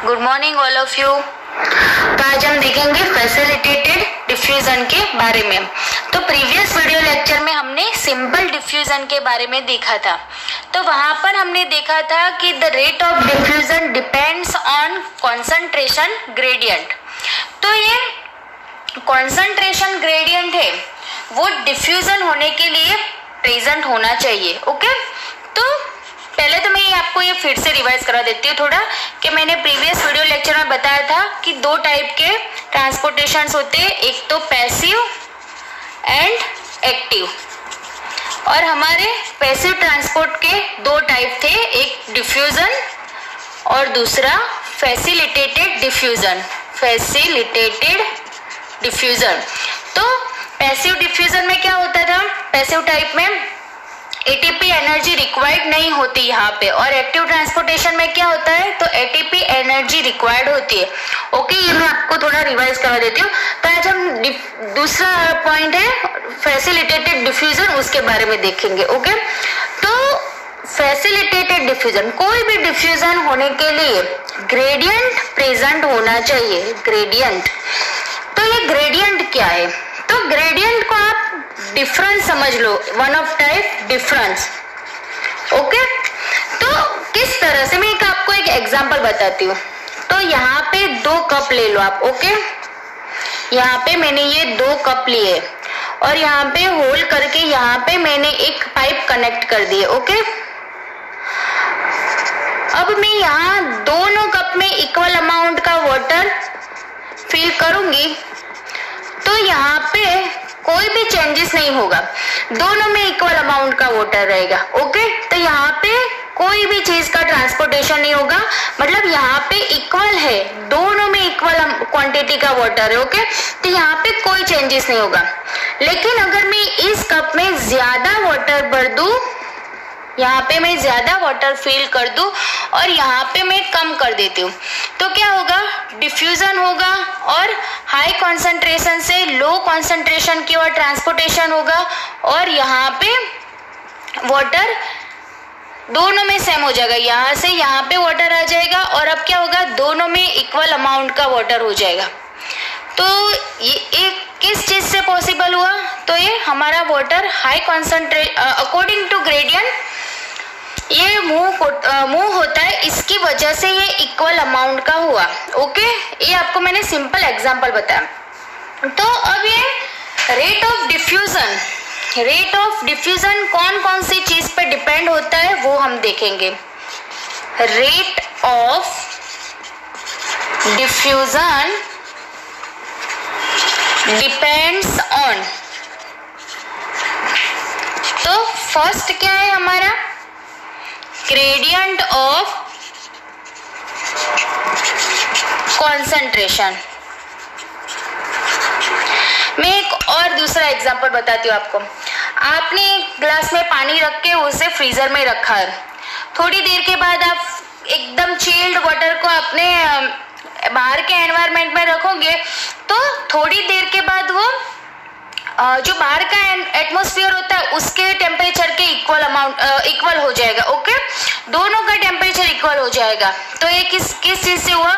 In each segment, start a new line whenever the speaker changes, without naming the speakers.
Good morning all of you. तो आज हम देखेंगे फैसिलिटेटेड डिफ्यूजन के बारे में। तो प्रीवियस वीडियो लेक्चर में हमने सिंपल डिफ्यूजन के बारे में देखा था। तो वहां पर हमने देखा था कि the rate of diffusion depends on concentration gradient. तो ये कॉन्सेंट्रेशन ग्रेडियंट है वो डिफ्यूजन होने के लिए प्रेजेंट होना चाहिए। ओके, तो पहले तो मैं आपको ये फिर से रिवाइज करा देती हूँ थोड़ा कि मैंने प्रीवियस वीडियो लेक्चर में बताया था कि दो टाइप के ट्रांसपोर्टेशंस होते हैं, एक तो पैसिव एंड एक्टिव। और हमारे पैसिव ट्रांसपोर्ट के दो टाइप थे, एक डिफ्यूजन और दूसरा फैसिलिटेटेड डिफ्यूजन। फैसिलिटेटेड डिफ्यूजन, तो पैसिव डिफ्यूजन में क्या होता था, पैसिव टाइप में एटीपी एनर्जी रिक्वायर्ड नहीं होती यहाँ पे, और एक्टिव ट्रांसपोर्टेशन में क्या होता है, तो एटीपी एनर्जी रिक्वायर्ड होती है। ओके, ये मैं आपको थोड़ा रिवाइज करा देती हूँ। तो आज हम दूसरा पॉइंट है फैसिलिटेटेड डिफ्यूजन, उसके बारे में देखेंगे। ओके, तो फैसिलिटेटेड डिफ्यूजन, कोई भी डिफ्यूजन होने के लिए ग्रेडियंट प्रेजेंट होना चाहिए। ग्रेडियंट, तो ये ग्रेडियंट क्या है, तो ग्रेडियंट को आप डिफरेंस समझ लो, one of type difference. Okay, तो किस तरह से, मैं आपको एक एग्जांपल बताती हूँ। तो यहाँ पे दो कप ले लो आप। ओके, यहाँ पे मैंने ये दो कप लिए और यहाँ पे होल करके यहाँ पे मैंने एक पाइप कनेक्ट कर दिए। ओके, अब मैं यहाँ दोनों कप में इक्वल अमाउंट का वाटर फिल करूंगी तो यहाँ पे कोई भी चेंजेस नहीं होगा, दोनों में इक्वल अमाउंट का वाटर रहेगा। ओके, तो यहाँ पे कोई भी चीज का ट्रांसपोर्टेशन नहीं होगा, मतलब यहाँ पे इक्वल है, दोनों में इक्वल क्वांटिटी का वाटर है। ओके, तो यहाँ पे कोई चेंजेस नहीं होगा। लेकिन अगर मैं इस कप में ज्यादा वाटर भर दूं, यहाँ पे मैं ज्यादा वाटर फिल कर दूं और यहाँ पे मैं कम कर देती हूँ, तो क्या होगा, डिफ्यूजन होगा और हाई कॉन्सेंट्रेशन से लो कॉन्सेंट्रेशन की ओर ट्रांसपोर्टेशन होगा, और यहाँ पे वाटर दोनों में सेम हो जाएगा, यहाँ से यहाँ पे वाटर आ जाएगा और अब क्या होगा, दोनों में इक्वल अमाउंट का वाटर हो जाएगा। तो ये एक किस चीज से पॉसिबल हुआ, तो ये हमारा water high concentrate according to gradient ये मूव होता है, इसकी वजह से ये इक्वल अमाउंट का हुआ। ओके, ये आपको मैंने सिंपल एग्जांपल बताया। तो अब ये rate of diffusion, rate of diffusion कौन कौन सी चीज पे डिपेंड होता है वो हम देखेंगे। Rate of diffusion depends on, तो फर्स्ट क्या है हमारा, ग्रेडियंट ऑफ कॉन्सेंट्रेशन। मैं एक और दूसरा एग्जांपल बताती हूँ आपको। आपने एक ग्लास में पानी रख के उसे फ्रीजर में रखा है, थोड़ी देर के बाद आप एकदम चिल्ड वाटर को अपने बाहर के एनवायरनमेंट में रखोगे तो थोड़ी देर के बाद वो जो बाहर का एटमॉस्फेयर होता है उसके टेम्परेचर के इक्वल हो जाएगा। ओके, दोनों का टेम्परेचर इक्वल हो जाएगा। तो ये किस चीज से हुआ,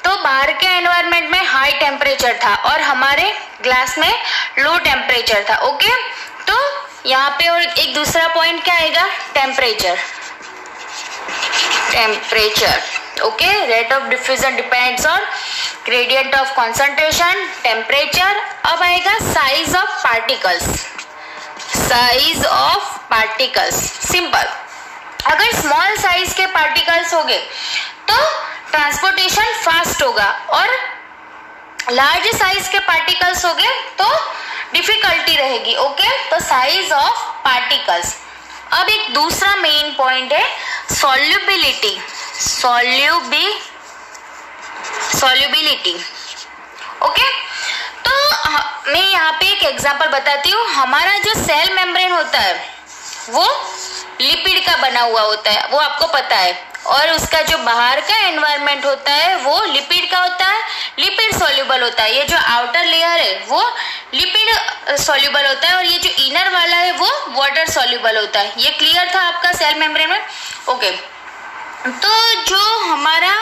तो बाहर के एनवायरनमेंट में हाई टेम्परेचर था और हमारे ग्लास में लो टेम्परेचर था। ओके, तो यहाँ पे और एक दूसरा पॉइंट क्या आएगा, temperature. Temperature, okay, rate of diffusion depends on gradient of concentration, temperature. अब आएगा size of particles. Size of particles, simple, अगर स्मॉल साइज के पार्टिकल्स होंगे तो ट्रांसपोर्टेशन फास्ट होगा और लार्ज साइज के पार्टिकल्स होंगे तो डिफिकल्टी रहेगी। ओके, तो साइज ऑफ पार्टिकल्स। अब एक दूसरा मेन पॉइंट है सॉल्युबिलिटी। सॉल्युबिलिटी, ओके, तो मैं यहाँ पे एक एग्जांपल बताती हूँ। हमारा जो सेल मेम्ब्रेन होता है वो लिपिड का बना हुआ होता है, वो आपको पता है, और उसका जो बाहर का एनवायरनमेंट होता है वो लिपिड का होता है, लिपिड सॉल्युबल होता है। ये जो आउटर लेयर है वो लिपिड सॉल्युबल होता है और ये जो इनर वाला है वो वाटर सॉल्युबल होता है। ये क्लियर था आपका सेल मेम्ब्रेन में? ओके, तो जो हमारा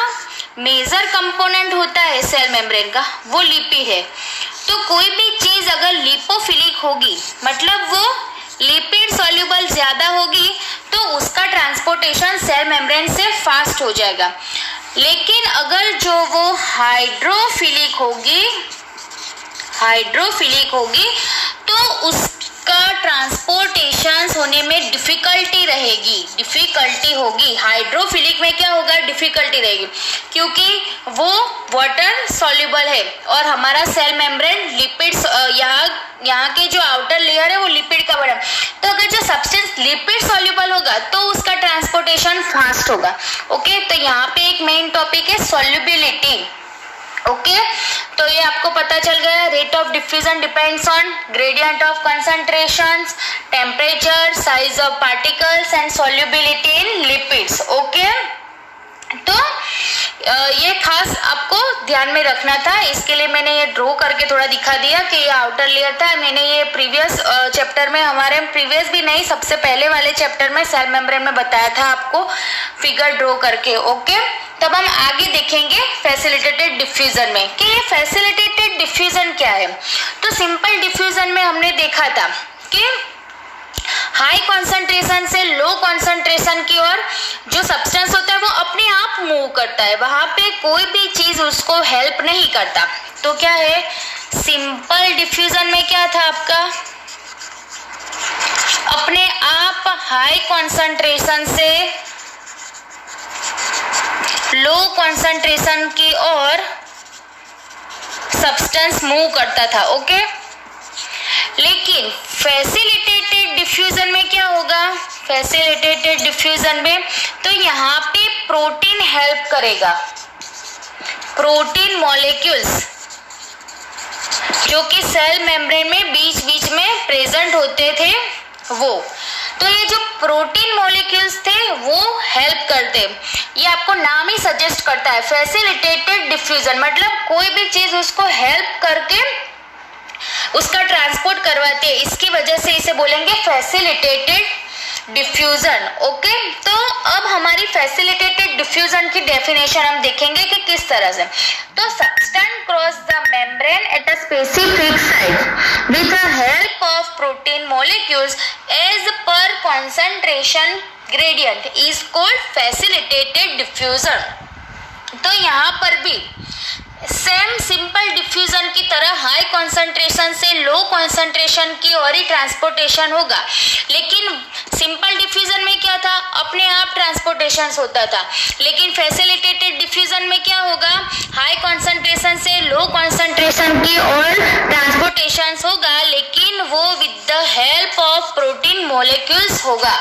मेजर कंपोनेंट होता है सेल मेम्ब्रेन का वो लिपि है। तो कोई भी चीज अगर लिपोफिलिक होगी मतलब वो लिपिड सॉल्युबल ज्यादा होगी तो उसका ट्रांसपोर्टेशन सेल मेम्ब्रेन से फास्ट हो जाएगा। लेकिन अगर जो वो हाइड्रोफिलिक होगी तो उसका ट्रांसपोर्टेशन होने में डिफिकल्टी होगी। हाइड्रोफिलिक में क्या होगा, डिफिकल्टी रहेगी क्योंकि वो वाटर सॉल्युबल है और हमारा सेल मेम्ब्रेन लिपिड्स यहाँ के जो आउटर लेयर है वो लिपिड का बना। तो अगर जो सब्सटेंस लिपिड सॉल्युबल होगा तो उसका ट्रांसपोर्टेशन फास्ट होगा। ओके, तो यहाँ पे एक मेन टॉपिक है सॉल्युबिलिटी। ओके, तो ये आपको पता चल गया। Rate of diffusion depends on gradient of concentrations, temperature, size of particles and solubility in lipids. Okay, तो ये खास आपको ध्यान में रखना था, इसके लिए मैंने ये ड्रॉ करके थोड़ा दिखा दिया कि ये आउटर लेयर था। मैंने ये प्रीवियस चैप्टर में, हमारे प्रीवियस भी नहीं, सबसे पहले वाले चैप्टर में सेल मेम्ब्रेन में बताया था आपको फिगर ड्रॉ करके। ओके, तब हम आगे देखेंगे फैसिलिटेटेड डिफ्यूजन में कि ये फैसिलिटेटेड डिफ्यूजन क्या है। तो सिंपल डिफ्यूजन में हमने देखा था कि हाई कॉन्सेंट्रेशन से लो कॉन्सेंट्रेशन की ओर जो सब्सटेंस होता है वो अपने आप मूव करता है, वहां पे कोई भी चीज उसको हेल्प नहीं करता। तो क्या है, सिंपल डिफ्यूजन में क्या था आपका, अपने आप हाई कॉन्सेंट्रेशन से लो कॉन्सेंट्रेशन की ओर सब्सटेंस मूव करता था। ओके, लेकिन फैसिलिटेटेड डिफ्यूजन में क्या होगा, फैसिलिटेटेड डिफ्यूजन में तो यहाँ पे प्रोटीन हेल्प करेगा, प्रोटीन मॉलिक्यूल्स जो कि सेल मेम्ब्रेन में बीच बीच में प्रेजेंट होते थे वो। तो ये जो प्रोटीन मॉलिक्यूल्स थे वो हेल्प करते, ये आपको नाम ही सजेस्ट करता है फैसिलिटेटेड डिफ्यूजन, मतलब कोई भी चीज उसको हेल्प करके उसका ट्रांसपोर्ट करवाते हैं, इसकी वजह से इसे बोलेंगे फैसिलिटेटेड डिफ्यूजन। ओके, तो अब हमारी फैसिलिटेटेड डिफ्यूजन की डेफिनेशन हम देखेंगे कि किस तरह से। तो substance cross the membrane at a specific site with the help of protein molecules as per concentration gradient is called facilitated diffusion. तो यहाँ पर भी सेम सिंपल डिफ्यूजन की तरह हाई कॉन्सेंट्रेशन से लो कॉन्सेंट्रेशन की ओर ही ट्रांसपोर्टेशन होगा, लेकिन सिंपल डिफ्यूजन में क्या था, अपने आप ट्रांसपोर्टेशन होता था। लेकिन फैसिलिटेटेड डिफ्यूजन में क्या होगा, हाई कॉन्सेंट्रेशन से लो कॉन्सेंट्रेशन की ओर ट्रांसपोर्टेशन होगा, लेकिन वो with the help of protein molecules होगा।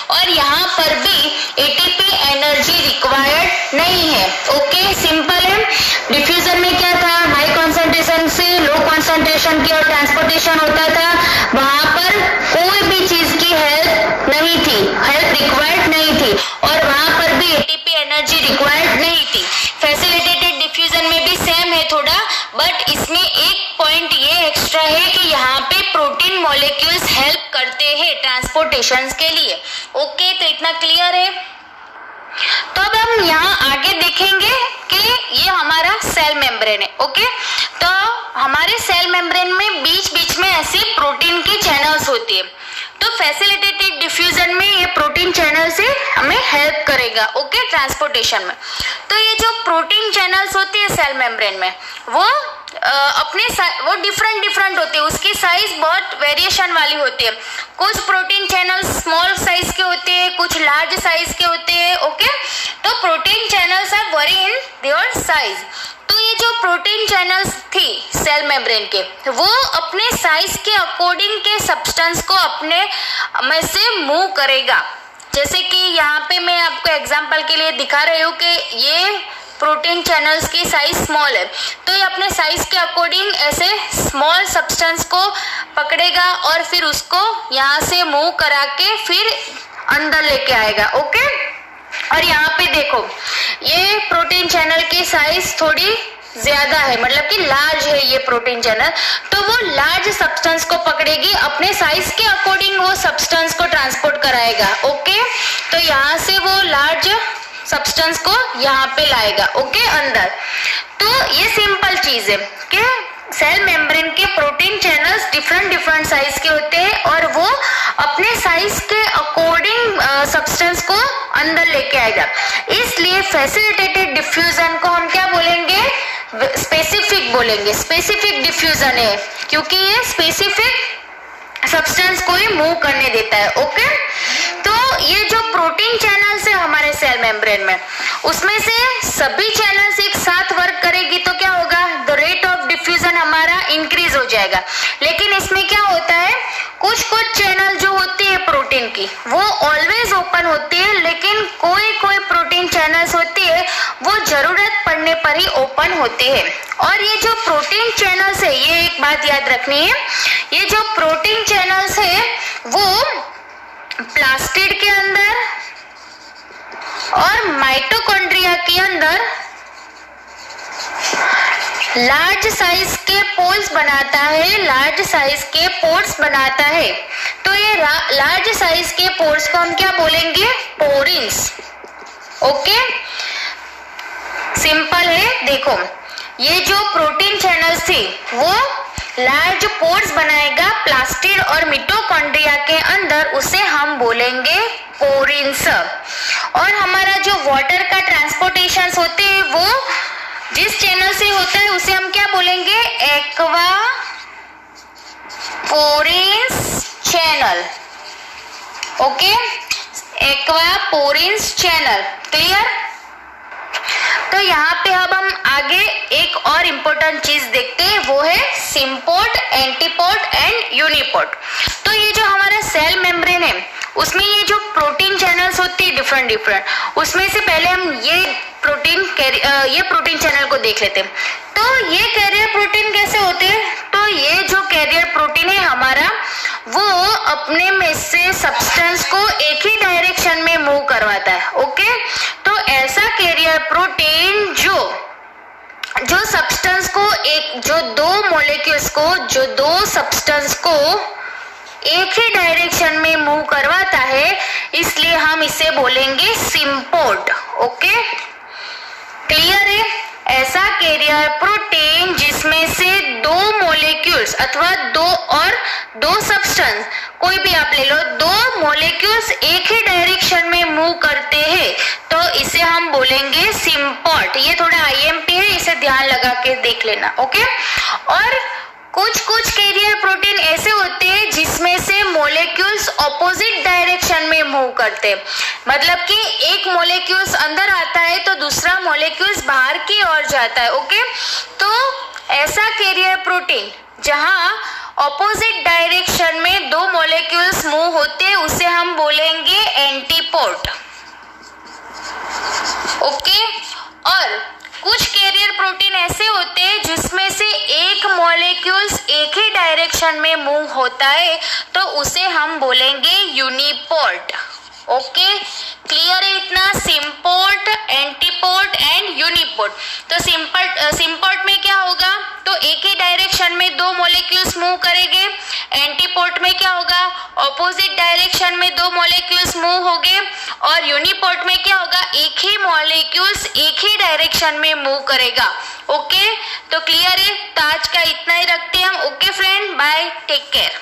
और यहाँ पर भी एटीपी एनर्जी रिक्वायर्ड नहीं है। ओके, सिंपल है। डिफ्यूजन में क्या था, हाई कॉन्सेंट्रेशन से लो कॉन्सेंट्रेशन की ओर ट्रांसपोर्टेशन होता था, वहां पर कोई भी चीज की हेल्प नहीं थी, हेल्प रिक्वायर्ड नहीं थी, और वहां पर भी एटीपी एनर्जी रिक्वायर्ड नहीं थी। फैसिलिटेटेड डिफ्यूजन में भी सेम है थोड़ा, बट इसमें एक पॉइंट ये एक्स्ट्रा है कि यहाँ पे प्रोटीन मॉलिक्यूल्स हेल्प करते हैं ट्रांसपोर्टेशन के लिए। ओके, तो इतना क्लियर है। तो अब हम यहाँ आगे देखेंगे कि ये हमारा सेल मेम्ब्रेन है। ओके, तो हमारे सेल मेम्ब्रेन में बीच बीच में ऐसी प्रोटीन की चैनल्स होती है। तो फैसिलिटेटेड डिफ्यूजन में ये प्रोटीन चैनल से हमें हेल्प करेगा। ओके, ट्रांसपोर्टेशन में। तो ये जो प्रोटीन चैनल्स होती है सेल मेम्ब्रेन में वो वो डिफरेंट होती है, उसकी साइज बहुत वेरिएशन वाली होती है। कुछ प्रोटीन चैनल स्मॉल साइज के होते हैं, कुछ लार्ज साइज के होते हैं। ओके, तो protein channels are very in their size. तो ये जो प्रोटीन चैनल्स थी सेल मेम्ब्रेन के, वो अपने साइज के अकॉर्डिंग के सब्सटेंस को अपने में से मूव करेगा। जैसे कि यहाँ पे मैं आपको एग्जांपल के लिए दिखा रही हूँ कि ये प्रोटीन चैनल्स की साइज स्मॉल है, तो ये अपने साइज के अकॉर्डिंग ऐसे स्मॉल सब्सटेंस को पकड़ेगा और फिर उसको यहाँ से मूव करा के फिर अंदर लेके आएगा। ओके, और यहाँ पे देखो ये प्रोटीन चैनल की साइज थोड़ी ज्यादा है, मतलब कि लार्ज है ये प्रोटीन चैनल, तो वो लार्ज सब्सटेंस को पकड़ेगी, अपने साइज के अकॉर्डिंग वो सब्सटेंस को ट्रांसपोर्ट कराएगा। ओके, तो यहाँ से वो लार्ज सब्सटेंस को यहाँ पे लाएगा, ओके, अंदर। तो ये सिंपल चीज है कि सेल मेम्ब्रेन के प्रोटीन चैनल्स डिफरेंट साइज के होते हैं और वो अपने साइज के अकॉर्डिंग सब्सटेंस को अंदर लेके आएगा। इसलिए फैसिलिटेटेड डिफ्यूजन को हम क्या बोलेंगे, स्पेसिफिक बोलेंगे। स्पेसिफिक डिफ्यूजन है क्योंकि ये स्पेसिफिक सब्सटेंस को ही मूव करने देता है, ओके। तो ये जो प्रोटीन चैनल्स है हमारे सेल मेम्ब्रेन में, उसमें से सभी चैनल्स एक साथ वर्क करेगी तो क्या होगा, द रेट ऑफ डिफ्यूजन हमारा इंक्रीज हो जाएगा। लेकिन इसमें क्या होता है, कुछ चैनल जो होती है प्रोटीन की वो ऑलवेज ओपन होती है, लेकिन कोई प्रोटीन चैनल्स होती है वो जरूरत पड़ने पर ही ओपन होती है। और ये जो प्रोटीन चैनल्स है, ये एक बात याद रखनी है, ये जो प्रोटीन चैनल्स है वो प्लास्टिड के अंदर और माइटोकॉन्ड्रिया के अंदर लार्ज साइज के पोल्स बनाता है, लार्ज साइज के पोर्स बनाता है। तो ये लार्ज साइज के पोर्स को हम क्या बोलेंगे, पोरिन्स, ओके। सिंपल है, देखो ये जो प्रोटीन चैनल्स थी वो लार्ज पोर्स बनाएगा प्लास्टिड और मिटोकॉन्ड्रिया के अंदर, उसे हम बोलेंगे पोरिन्स। और हमारा जो वाटर का ट्रांसपोर्टेशन होते हैं वो जिस चैनल से होता है उसे हम क्या बोलेंगे, aqua porins channel, okay, aqua porins channel, clear. तो यहाँ पे अब हम आगे एक और इम्पोर्टेंट चीज देखते हैं, वो है सिम्पोर्ट, एंटीपोर्ट एंड यूनिपोर्ट। तो ये जो हमारा सेल मेम्ब्रेन है उसमें ये जो प्रोटीन चैनल्स होती है डिफरेंट, उसमें से पहले हम ये प्रोटीन चैनल को देख लेते हैं। तो ये कैरियर प्रोटीन कैसे होते हैं, तो ये जो कैरियर प्रोटीन है हमारा वो अपने में से सब्सटेंस को एक ही डायरेक्शन में मूव करवाता है, ओके। तो ऐसा कैरियर प्रोटीन जो सब्सटेंस को जो दो सब्सटेंस को एक ही डायरेक्शन में मूव करवाता है, इसलिए हम इसे बोलेंगे सिम्पोर्ट, ओके, क्लियर है। ऐसा कैरियर प्रोटीन जिसमें से दो मॉलिक्यूल्स अथवा दो सब्सटेंस, कोई भी आप ले लो, दो मॉलिक्यूल्स एक ही डायरेक्शन में मूव करते हैं, तो इसे हम बोलेंगे सिम्पोर्ट। ये थोड़ा IMP है, इसे ध्यान लगा के देख लेना, ओके। और कुछ कैरियर प्रोटीन ऐसे होते हैं जिसमें से मॉलिक्यूल्स ऑपोजिट डायरेक्शन में मूव करते हैं, मतलब कि एक मॉलिक्यूल्स अंदर आता है तो दूसरा मॉलिक्यूल्स बाहर की ओर जाता है, ओके। तो ऐसा कैरियर प्रोटीन जहां ऑपोजिट डायरेक्शन में दो मॉलिक्यूल्स मूव होते हैं उसे हम बोलेंगे एंटीपोर्ट, ओके। और कुछ कैरियर प्रोटीन ऐसे होते हैं जिसमें से एक मॉलिक्यूल्स एक ही डायरेक्शन में मूव होता है, तो उसे हम बोलेंगे यूनिपोर्ट, ओके, क्लियर है इतना। Symport, antiport and uniport. तो सिम्पोर्ट में क्या होगा, तो एक ही डायरेक्शन में दो मॉलिक्यूल्स मूव करेंगे। एंटीपोर्ट में क्या होगा, ऑपोजिट डायरेक्शन में दो मॉलिक्यूल्स मूव होंगे। और यूनिपोर्ट में क्या होगा, एक ही मॉलिक्यूल्स एक ही डायरेक्शन में मूव करेगा, ओके। तो क्लियर है, तो आज का इतना ही रखते हैं हम, okay friend, bye, take care.